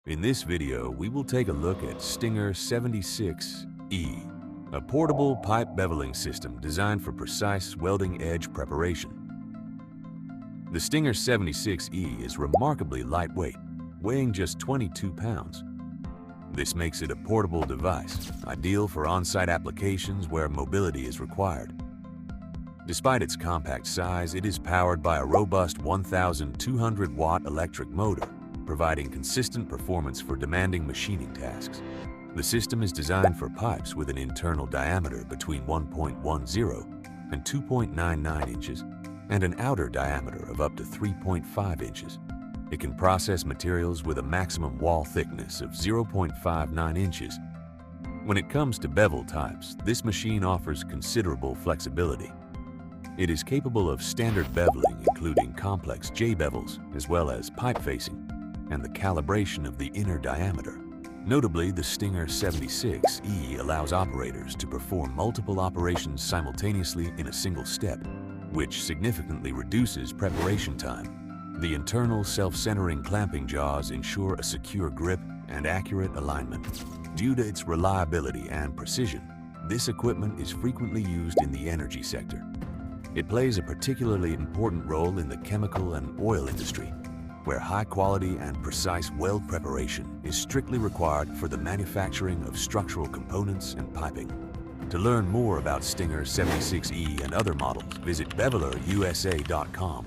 In this video, we will take a look at Stinger 76E, a portable pipe beveling system designed for precise welding edge preparation. The Stinger 76E is remarkably lightweight, weighing just 22 pounds. This makes it a portable device, ideal for on-site applications where mobility is required. Despite its compact size, it is powered by a robust 1,200-watt electric motor, providing consistent performance for demanding machining tasks. The system is designed for pipes with an internal diameter between 1.10 and 2.99 inches and an outer diameter of up to 3.5 inches. It can process materials with a maximum wall thickness of 0.59 inches. When it comes to bevel types, this machine offers considerable flexibility. It is capable of standard beveling, including complex J-bevels, as well as pipe facing, and the calibration of the inner diameter. Notably, the Stinger 76E allows operators to perform multiple operations simultaneously in a single step, which significantly reduces preparation time. The internal self-centering clamping jaws ensure a secure grip and accurate alignment. Due to its reliability and precision, this equipment is frequently used in the energy sector. It plays a particularly important role in the chemical and oil industry, where high-quality and precise weld preparation is strictly required for the manufacturing of structural components and piping. To learn more about Stinger 76E and other models, visit bevelusa.com.